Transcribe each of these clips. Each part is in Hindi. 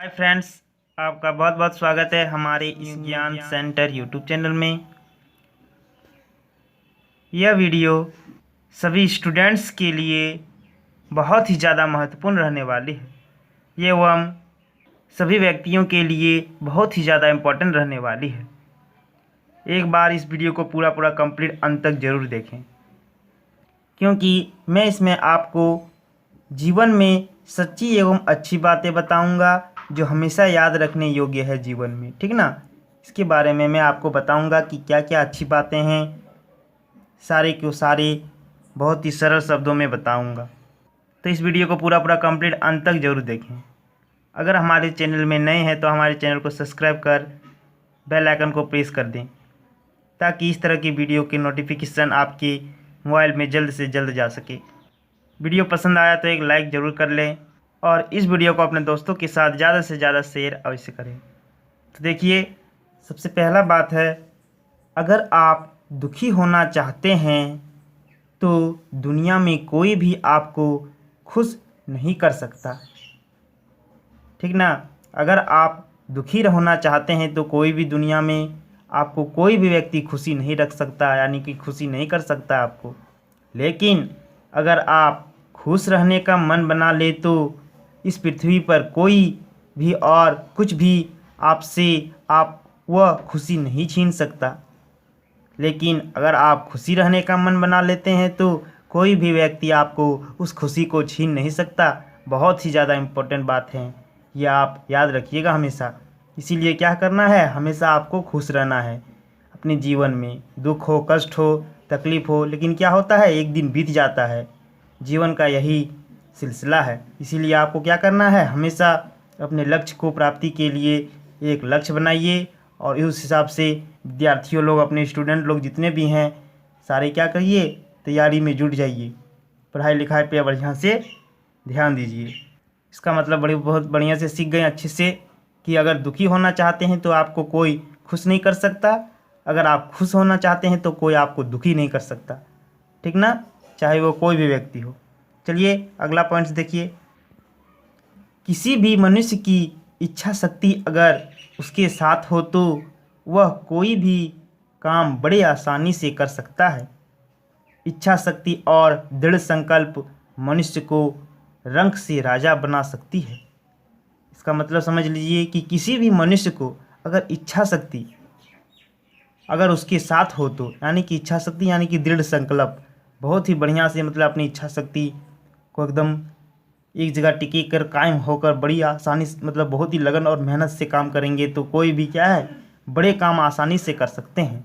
हाय फ्रेंड्स, आपका बहुत बहुत स्वागत है हमारे इस ज्ञान सेंटर यूट्यूब चैनल में। यह वीडियो सभी स्टूडेंट्स के लिए बहुत ही ज़्यादा महत्वपूर्ण रहने वाली है। ये एवं सभी व्यक्तियों के लिए बहुत ही ज़्यादा इम्पोर्टेंट रहने वाली है। एक बार इस वीडियो को पूरा कंप्लीट अंत तक ज़रूर देखें, क्योंकि मैं इसमें आपको जीवन में सच्ची एवं अच्छी बातें बताऊंगा जो हमेशा याद रखने योग्य है जीवन में, ठीक ना। इसके बारे में मैं आपको बताऊंगा कि क्या क्या अच्छी बातें हैं, सारे क्यों सारे बहुत ही सरल शब्दों में बताऊंगा। तो इस वीडियो को पूरा कंप्लीट अंत तक जरूर देखें। अगर हमारे चैनल में नए हैं तो हमारे चैनल को सब्सक्राइब कर बेल आइकन को प्रेस कर दें, ताकि इस तरह की वीडियो की नोटिफिकेशन आपके मोबाइल में जल्द से जल्द जा सके। वीडियो पसंद आया तो एक लाइक ज़रूर कर लें और इस वीडियो को अपने दोस्तों के साथ ज़्यादा से ज़्यादा शेयर अवश्य करें। तो देखिए, सबसे पहला बात है, अगर आप दुखी होना चाहते हैं तो दुनिया में कोई भी आपको खुश नहीं कर सकता, ठीक ना। अगर आप दुखी होना चाहते हैं तो कोई भी दुनिया में आपको कोई भी व्यक्ति खुशी नहीं रख सकता, यानी कि खुशी नहीं कर सकता आपको। लेकिन अगर आप खुश रहने का मन बना ले तो इस पृथ्वी पर कोई भी और कुछ भी आपसे आप वह खुशी नहीं छीन सकता। लेकिन अगर आप खुशी रहने का मन बना लेते हैं तो कोई भी व्यक्ति आपको उस खुशी को छीन नहीं सकता। बहुत ही ज़्यादा इम्पोर्टेंट बात है, यह आप याद रखिएगा हमेशा। इसीलिए क्या करना है, हमेशा आपको खुश रहना है अपने जीवन में। दुख हो, कष्ट हो, तकलीफ़ हो, लेकिन क्या होता है, एक दिन बीत जाता है। जीवन का यही सिलसिला है। इसीलिए आपको क्या करना है, हमेशा अपने लक्ष्य को प्राप्ति के लिए एक लक्ष्य बनाइए और उस हिसाब से विद्यार्थियों लोग, अपने स्टूडेंट लोग जितने भी हैं, सारे क्या करिए, तैयारी में जुट जाइए। पढ़ाई लिखाई पे बढ़िया से ध्यान दीजिए। इसका मतलब बहुत बढ़िया से सीख गए अच्छे से कि अगर दुखी होना चाहते हैं तो आपको कोई खुश नहीं कर सकता, अगर आप खुश होना चाहते हैं तो कोई आपको दुखी नहीं कर सकता, ठीक ना, चाहे वो कोई भी व्यक्ति हो। चलिए अगला पॉइंट देखिए, किसी भी मनुष्य की इच्छा शक्ति अगर उसके साथ हो तो वह कोई भी काम बड़े आसानी से कर सकता है। इच्छा शक्ति और दृढ़ संकल्प मनुष्य को रंक से राजा बना सकती है। इसका मतलब समझ लीजिए कि किसी भी मनुष्य को अगर इच्छा शक्ति अगर उसके साथ हो तो, यानी कि इच्छा शक्ति यानी कि दृढ़ संकल्प, बहुत ही बढ़िया से मतलब अपनी इच्छा शक्ति को एकदम एक जगह टिके कर कायम होकर बड़ी आसानी से, मतलब बहुत ही लगन और मेहनत से काम करेंगे तो कोई भी क्या है, बड़े काम आसानी से कर सकते हैं।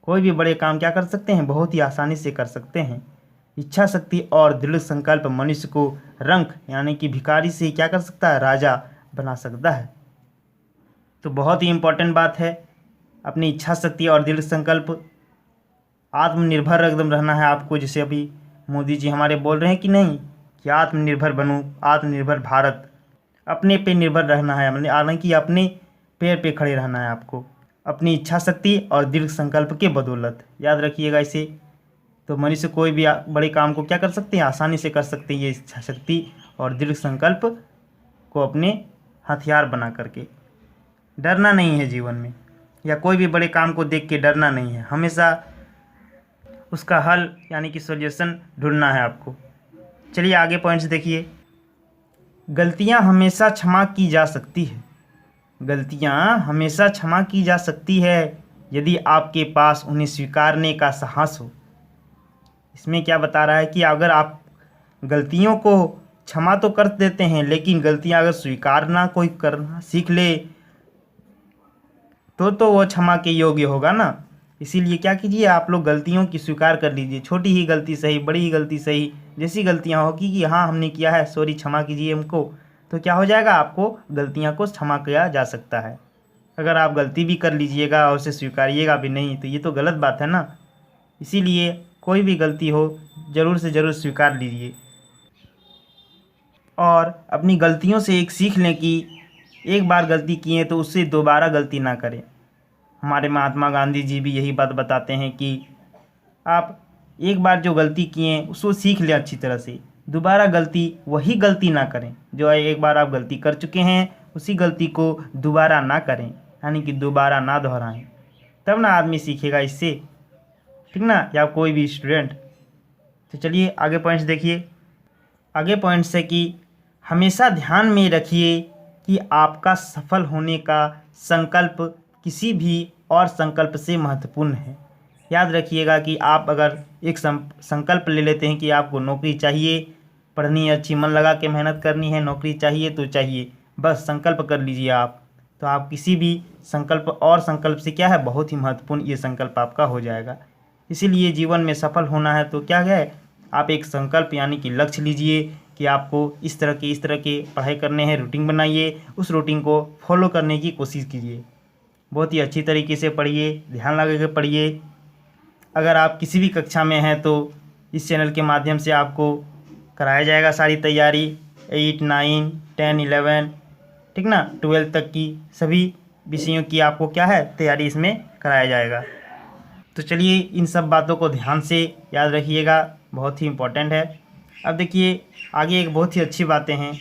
कोई भी बड़े काम क्या कर सकते हैं, बहुत ही आसानी से कर सकते हैं। इच्छा शक्ति और दृढ़ संकल्प मनुष्य को रंक यानी कि भिखारी से क्या कर सकता है, राजा बना सकता है। तो बहुत ही इम्पोर्टेंट बात है, अपनी इच्छा शक्ति और दृढ़ संकल्प, आत्मनिर्भर एकदम रहना है आपको। जैसे अभी मोदी जी हमारे बोल रहे हैं कि नहीं, कि आत्मनिर्भर बनूं, आत्मनिर्भर भारत, अपने पे निर्भर रहना है, मतलब हालांकि अपने पैर पे खड़े रहना है आपको, अपनी इच्छा शक्ति और दृढ़ संकल्प के बदौलत। याद रखिएगा इसे। तो मनुष्य कोई भी बड़े काम को क्या कर सकते हैं, आसानी से कर सकते हैं, ये इच्छा शक्ति और दृढ़ संकल्प को अपने हथियार बना करके। डरना नहीं है जीवन में, या कोई भी बड़े काम को देख के डरना नहीं है, हमेशा उसका हल यानी कि सॉल्यूशन ढूंढना है आपको। चलिए आगे पॉइंट्स देखिए, गलतियां हमेशा क्षमा की जा सकती है। गलतियां हमेशा क्षमा की जा सकती है यदि आपके पास उन्हें स्वीकारने का साहस हो। इसमें क्या बता रहा है कि अगर आप गलतियों को क्षमा तो कर देते हैं, लेकिन गलतियां अगर स्वीकारना कोई करना सीख ले तो वो क्षमा के योग्य होगा ना। इसीलिए क्या कीजिए, आप लोग गलतियों की स्वीकार कर लीजिए। छोटी ही गलती सही, बड़ी ही गलती सही, जैसी गलतियां होगी कि हाँ हमने किया है, सॉरी क्षमा कीजिए हमको, तो क्या हो जाएगा, आपको गलतियां को क्षमा किया जा सकता है। अगर आप गलती भी कर लीजिएगा और उसे स्वीकारिएगा भी नहीं तो ये तो गलत बात है ना। इसीलिए कोई भी गलती हो ज़रूर से ज़रूर स्वीकार लीजिए और अपनी गलतियों से एक सीख लें कि एक बार गलती किए तो उससे दोबारा गलती ना करें। हमारे महात्मा गांधी जी भी यही बात बताते हैं कि आप एक बार जो गलती किए उसको सीख लें अच्छी तरह से, दोबारा वही गलती ना करें। जो एक बार आप गलती कर चुके हैं उसी गलती को दोबारा ना करें, यानी कि दोबारा ना दोहराएं, तब ना आदमी सीखेगा इससे, ठीक ना, या कोई भी स्टूडेंट। तो चलिए आगे पॉइंट्स देखिए। आगे पॉइंट्स है कि हमेशा ध्यान में रखिए कि आपका सफल होने का संकल्प किसी भी और संकल्प से महत्वपूर्ण है। याद रखिएगा कि आप अगर एक संकल्प ले लेते हैं कि आपको नौकरी चाहिए, पढ़नी है अच्छी, मन लगा के मेहनत करनी है, नौकरी चाहिए तो चाहिए, बस संकल्प कर लीजिए आप, तो आप किसी भी संकल्प और संकल्प से क्या है, बहुत ही महत्वपूर्ण ये संकल्प आपका हो जाएगा। इसीलिए जीवन में सफल होना है तो क्या है, आप एक संकल्प यानी कि लक्ष्य लीजिए कि आपको इस तरह के पढ़ाई करने हैं, रूटीन बनाइए, उस रूटीन को फॉलो करने की कोशिश कीजिए, बहुत ही अच्छी तरीके से पढ़िए, ध्यान लगा के पढ़िए। अगर आप किसी भी कक्षा में हैं तो इस चैनल के माध्यम से आपको कराया जाएगा सारी तैयारी, 8, 9, 10, 11, ठीक ना, 12 तक की सभी विषयों की आपको क्या है, तैयारी इसमें कराया जाएगा। तो चलिए इन सब बातों को ध्यान से याद रखिएगा, बहुत ही इम्पोर्टेंट है। अब देखिए आगे एक बहुत ही अच्छी बातें हैं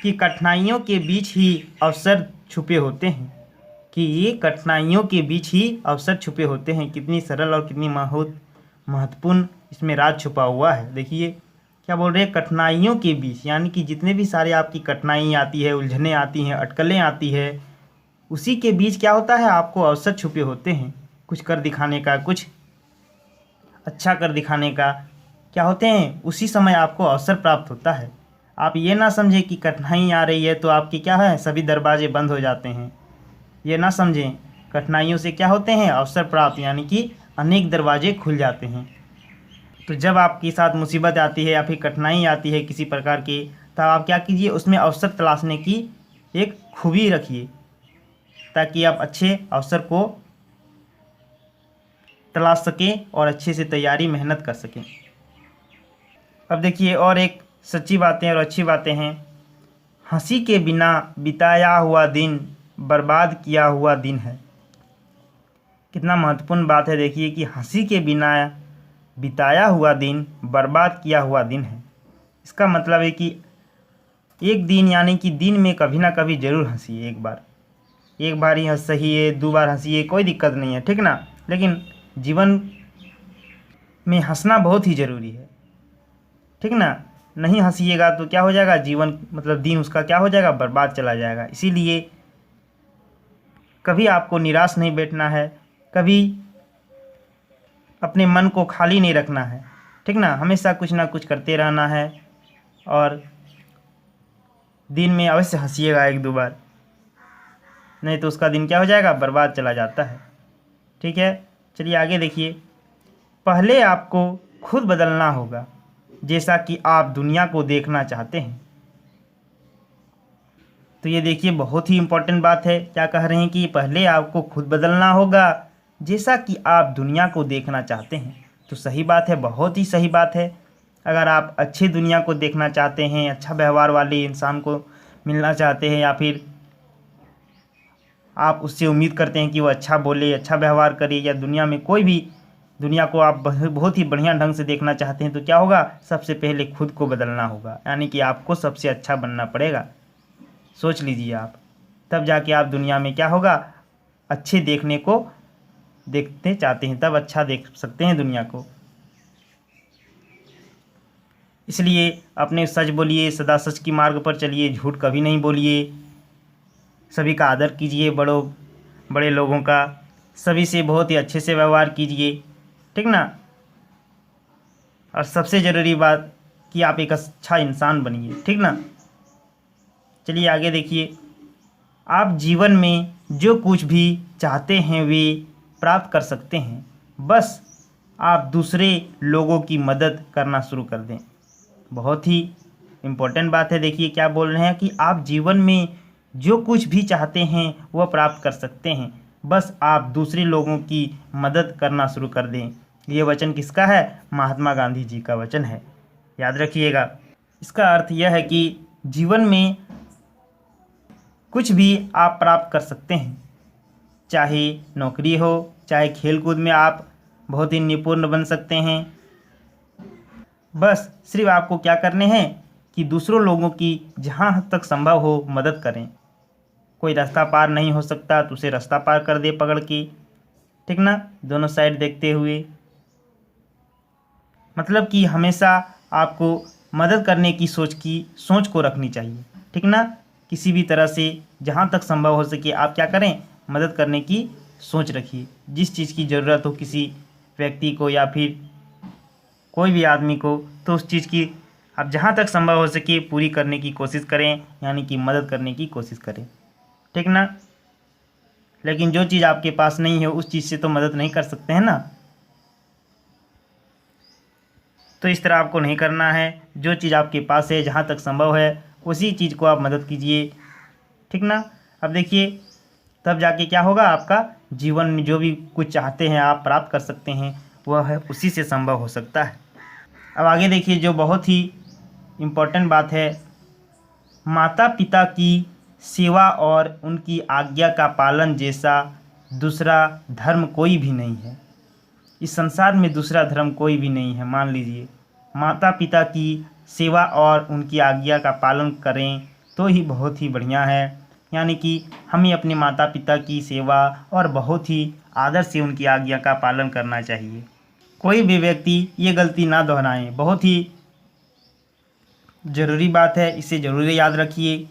कि कठिनाइयों के बीच ही अवसर छुपे होते हैं, कि ये कठिनाइयों के बीच ही अवसर छुपे होते हैं। कितनी सरल और कितनी महत्वपूर्ण इसमें राज छुपा हुआ है। देखिए क्या बोल रहे हैं, कठिनाइयों के बीच, यानी कि जितने भी सारे आपकी कठिनाई आती है, उलझनें आती हैं, अटकलें आती है, उसी के बीच क्या होता है, आपको अवसर छुपे होते हैं कुछ कर दिखाने का, कुछ अच्छा कर दिखाने का, क्या होते हैं, उसी समय आपको अवसर प्राप्त होता है। आप ये ना समझें कि कठिनाई आ रही है तो आपके क्या है, सभी दरवाजे बंद हो जाते हैं, ये ना समझें। कठिनाइयों से क्या होते हैं, अवसर प्राप्त, यानी कि अनेक दरवाजे खुल जाते हैं। तो जब आपके साथ मुसीबत आती है या फिर कठिनाई आती है किसी प्रकार की, तब आप क्या कीजिए, उसमें अवसर तलाशने की एक खूबी रखिए, ताकि आप अच्छे अवसर को तलाश सकें और अच्छे से तैयारी मेहनत कर सकें। अब देखिए और एक सच्ची बातें और अच्छी बातें हैं। हंसी के बिना बिताया हुआ दिन बर्बाद किया हुआ दिन है। कितना महत्वपूर्ण बात है, देखिए कि हंसी के बिना बिताया हुआ दिन बर्बाद किया हुआ दिन है। इसका मतलब है कि एक दिन, यानी कि दिन में कभी ना कभी ज़रूर हंसिए, एक बार ही हंसिए, 2 बार हंसिए, कोई दिक्कत नहीं है, ठीक ना, लेकिन जीवन में हंसना बहुत ही ज़रूरी है, ठीक ना। नहीं हंसिएगा तो क्या हो जाएगा, जीवन मतलब दिन उसका क्या हो जाएगा, बर्बाद चला जाएगा। इसीलिए कभी आपको निराश नहीं बैठना है, कभी अपने मन को खाली नहीं रखना है, ठीक ना, हमेशा कुछ ना कुछ करते रहना है, और दिन में अवश्य हंसिएगा 1-2 बार, नहीं तो उसका दिन क्या हो जाएगा, बर्बाद चला जाता है, ठीक है। चलिए आगे देखिए। पहले आपको खुद बदलना होगा जैसा कि आप दुनिया को देखना चाहते हैं। तो ये देखिए बहुत ही इम्पोर्टेंट बात है, क्या कह रहे हैं कि पहले आपको खुद बदलना होगा जैसा कि आप दुनिया को देखना चाहते हैं। तो सही बात है, बहुत ही सही बात है। अगर आप अच्छी दुनिया को देखना चाहते हैं, अच्छा व्यवहार वाले इंसान को मिलना चाहते हैं, या फिर आप उससे उम्मीद करते हैं कि वो अच्छा बोले, अच्छा व्यवहार करे, या दुनिया में कोई भी दुनिया को आप बहुत ही बढ़िया ढंग से देखना चाहते हैं, तो क्या होगा, सबसे पहले खुद को बदलना होगा, यानी कि आपको सबसे अच्छा बनना पड़ेगा। सोच लीजिए आप, तब जाके आप दुनिया में क्या होगा, अच्छे देखते चाहते हैं, तब अच्छा देख सकते हैं दुनिया को। इसलिए अपने सच बोलिए, सदा सच की मार्ग पर चलिए, झूठ कभी नहीं बोलिए, सभी का आदर कीजिए, बड़े लोगों का, सभी से बहुत ही अच्छे से व्यवहार कीजिए, ठीक ना। और सबसे ज़रूरी बात कि आप एक अच्छा इंसान बनिए, ठीक ना। चलिए आगे देखिए। आप जीवन में जो कुछ भी चाहते हैं वे प्राप्त कर सकते हैं, बस आप दूसरे लोगों की मदद करना शुरू कर दें। बहुत ही इम्पोर्टेंट बात है, देखिए क्या बोल रहे हैं कि आप जीवन में जो कुछ भी चाहते हैं वह प्राप्त कर सकते हैं, बस आप दूसरे लोगों की मदद करना शुरू कर दें। ये वचन किसका है, महात्मा गांधी जी का वचन है, याद रखिएगा। इसका अर्थ यह है कि जीवन में कुछ भी आप प्राप्त कर सकते हैं, चाहे नौकरी हो, चाहे खेल कूद में आप बहुत ही निपुण बन सकते हैं, बस सिर्फ आपको क्या करने हैं कि दूसरों लोगों की जहाँ तक संभव हो मदद करें। कोई रास्ता पार नहीं हो सकता तो उसे रास्ता पार कर दे पकड़ के, ठीक ना, दोनों साइड देखते हुए। मतलब कि हमेशा आपको मदद करने की सोच को रखनी चाहिए, ठीक ना। किसी भी तरह से जहाँ तक संभव हो सके आप क्या करें, मदद करने की सोच रखिए। जिस चीज़ की ज़रूरत हो किसी व्यक्ति को या फिर कोई भी आदमी को, तो उस चीज़ की आप जहाँ तक संभव हो सके पूरी करने की कोशिश करें, यानी कि मदद करने की कोशिश करें, ठीक ना। लेकिन जो चीज़ आपके पास नहीं है उस चीज़ से तो मदद नहीं कर सकते हैं ना। तो इस तरह आपको नहीं करना है। जो चीज़ आपके पास है जहाँ तक संभव है उसी चीज़ को आप मदद कीजिए, ठीक ना। अब देखिए तब जाके क्या होगा, आपका जीवन में जो भी कुछ चाहते हैं आप प्राप्त कर सकते हैं, वह है उसी से संभव हो सकता है। अब आगे देखिए जो बहुत ही इम्पोर्टेंट बात है, माता पिता की सेवा और उनकी आज्ञा का पालन जैसा दूसरा धर्म कोई भी नहीं है। इस संसार में दूसरा धर्म कोई भी नहीं है। मान लीजिए माता पिता की सेवा और उनकी आज्ञा का पालन करें तो ही बहुत ही बढ़िया है। यानी कि हमें अपने माता पिता की सेवा और बहुत ही आदर से उनकी आज्ञा का पालन करना चाहिए। कोई भी व्यक्ति ये गलती ना दोहराएं, बहुत ही ज़रूरी बात है, इसे ज़रूर याद रखिए।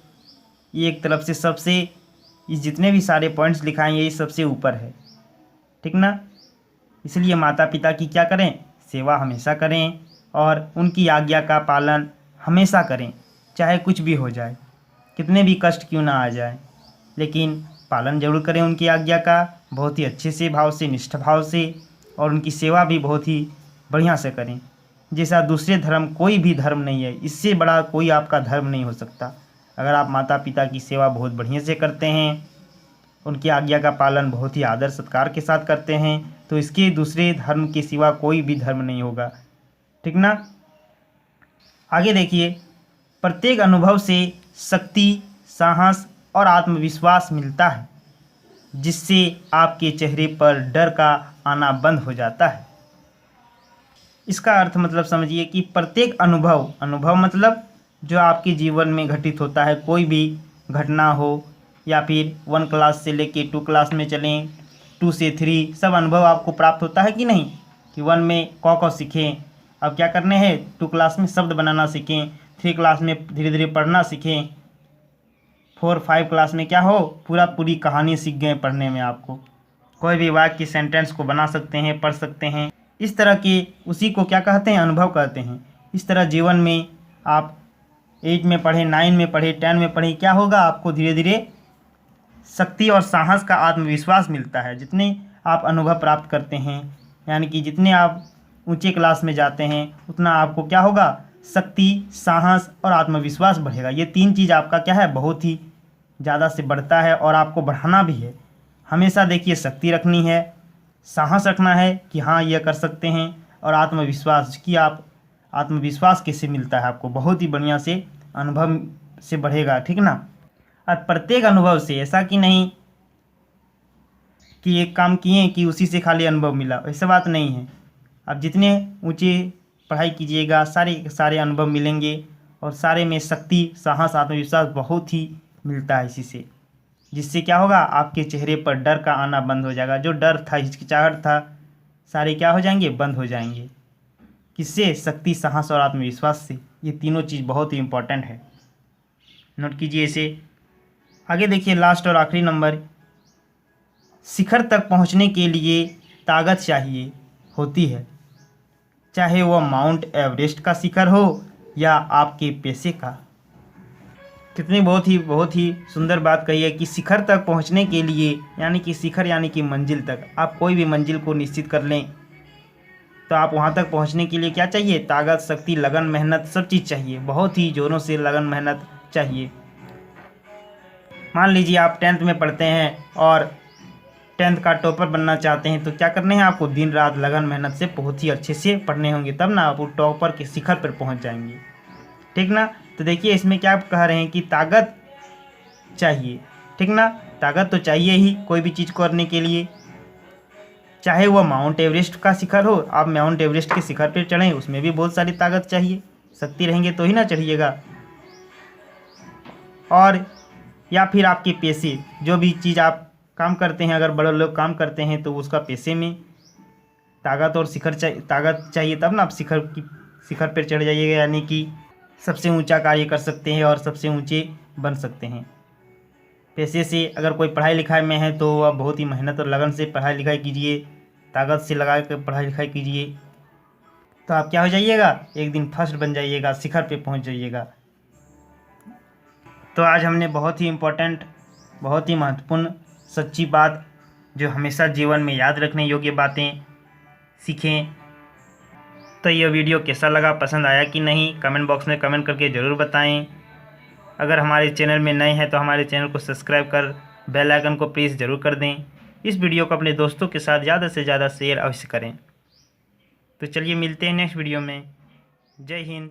ये एक तरफ से सबसे, ये जितने भी सारे पॉइंट्स लिखाएंगे ये सबसे ऊपर है, ठीक ना। इसलिए माता पिता की क्या करें, सेवा हमेशा करें और उनकी आज्ञा का पालन हमेशा करें, चाहे कुछ भी हो जाए, कितने भी कष्ट क्यों ना आ जाए, लेकिन पालन जरूर करें उनकी आज्ञा का, बहुत ही अच्छे से भाव से, निष्ठ भाव से, और उनकी सेवा भी बहुत ही बढ़िया से करें। जैसा दूसरे धर्म कोई भी धर्म नहीं है, इससे बड़ा कोई आपका धर्म नहीं हो सकता। अगर आप माता पिता की सेवा बहुत बढ़िया से करते हैं, उनकी आज्ञा का पालन बहुत ही आदर सत्कार के साथ करते हैं, तो इसके दूसरे धर्म के सिवा कोई भी धर्म नहीं होगा, ठीक ना। आगे देखिए, प्रत्येक अनुभव से शक्ति, साहस और आत्मविश्वास मिलता है, जिससे आपके चेहरे पर डर का आना बंद हो जाता है। इसका अर्थ मतलब समझिए कि प्रत्येक अनुभव मतलब जो आपके जीवन में घटित होता है, कोई भी घटना हो, या फिर 1 क्लास से लेके 2 क्लास में चलें, 2 से 3 सब अनुभव आपको प्राप्त होता है कि नहीं। कि 1 में क सीखें, अब क्या करने हैं 2 क्लास में शब्द बनाना सीखें, 3 क्लास में धीरे धीरे पढ़ना सीखें, 4 5 क्लास में क्या हो पूरी कहानी सीख गए पढ़ने में। आपको कोई भी वाक्य की सेंटेंस को बना सकते हैं, पढ़ सकते हैं। इस तरह के उसी को क्या कहते हैं, अनुभव कहते हैं। इस तरह जीवन में आप 8 में पढ़ें, 9 में पढ़ें, 10 में पढ़ें, क्या होगा, आपको धीरे धीरे शक्ति और साहस का आत्मविश्वास मिलता है। जितने आप अनुभव प्राप्त करते हैं, यानी कि जितने आप ऊंचे क्लास में जाते हैं, उतना आपको क्या होगा, शक्ति, साहस और आत्मविश्वास बढ़ेगा। ये 3 चीज़ आपका क्या है, बहुत ही ज़्यादा से बढ़ता है और आपको बढ़ाना भी है। हमेशा देखिए शक्ति रखनी है, साहस रखना है कि हाँ ये कर सकते हैं, और आत्मविश्वास कि आप आत्मविश्वास कैसे मिलता है आपको, बहुत ही बढ़िया से अनुभव से बढ़ेगा, ठीक ना। और प्रत्येक अनुभव से, ऐसा कि नहीं कि एक काम किए कि उसी से खाली अनुभव मिला, ऐसा बात नहीं है। आप जितने ऊंचे पढ़ाई कीजिएगा सारे सारे अनुभव मिलेंगे, और सारे में शक्ति, साहस, आत्मविश्वास बहुत ही मिलता है इसी से, जिससे क्या होगा, आपके चेहरे पर डर का आना बंद हो जाएगा। जो डर था, हिचकिचाहट था, सारे क्या हो जाएंगे, बंद हो जाएंगे। किससे, शक्ति, साहस और आत्मविश्वास से। ये तीनों चीज़ बहुत ही इम्पोर्टेंट है, नोट कीजिए इसे। आगे देखिए लास्ट और आखिरी नंबर, शिखर तक पहुंचने के लिए ताकत चाहिए होती है, चाहे वह माउंट एवरेस्ट का शिखर हो या आपके पैसे का। कितनी बहुत ही सुंदर बात कही है कि शिखर तक पहुंचने के लिए, यानी कि शिखर यानी कि मंजिल तक, आप कोई भी मंजिल को निश्चित कर लें तो आप वहां तक पहुंचने के लिए क्या चाहिए, ताकत, शक्ति, लगन, मेहनत, सब चीज़ चाहिए। बहुत ही जोरों से लगन मेहनत चाहिए। मान लीजिए आप 10th में पढ़ते हैं और 10th का टॉपर बनना चाहते हैं, तो क्या करने हैं आपको, दिन रात लगन मेहनत से बहुत ही अच्छे से पढ़ने होंगे, तब ना आप वो टॉपर के शिखर पर पहुंच जाएंगे, ठीक ना। तो देखिए इसमें क्या कह रहे हैं कि ताकत चाहिए, ठीक ना। ताकत तो चाहिए ही कोई भी चीज़ करने के लिए, चाहे वह माउंट एवरेस्ट का शिखर हो। आप माउंट एवरेस्ट के शिखर पर चढ़ें, उसमें भी बहुत सारी ताकत चाहिए, शक्ति रहेंगे तो ही ना चढ़िएगा। और या फिर आपके पैसे, जो भी चीज़ आप काम करते हैं, अगर बड़े लोग काम करते हैं तो उसका पैसे में ताकत और ताकत चाहिए, तब ना आप शिखर पर चढ़ जाइएगा, यानी कि सबसे ऊंचा कार्य कर सकते हैं और सबसे ऊंचे बन सकते हैं। पैसे से अगर कोई पढ़ाई लिखाई में है तो आप बहुत ही मेहनत और लगन से पढ़ाई लिखाई कीजिए, ताकत से लगा कर पढ़ाई लिखाई कीजिए, तो आप क्या हो जाइएगा, एक दिन फर्स्ट बन जाइएगा, शिखर पे पहुंच जाइएगा। तो आज हमने बहुत ही इम्पोर्टेंट, बहुत ही महत्वपूर्ण, सच्ची बात, जो हमेशा जीवन में याद रखने योग्य बातें सीखें। तो यह वीडियो कैसा लगा, पसंद आया कि नहीं, कमेंट बॉक्स में कमेंट करके ज़रूर बताएं। अगर हमारे चैनल में नए हैं तो हमारे चैनल को सब्सक्राइब कर बेल आइकन को प्रेस ज़रूर कर दें। इस वीडियो को अपने दोस्तों के साथ ज़्यादा से ज़्यादा शेयर अवश्य करें। तो चलिए मिलते हैं नेक्स्ट वीडियो में। जय हिंद।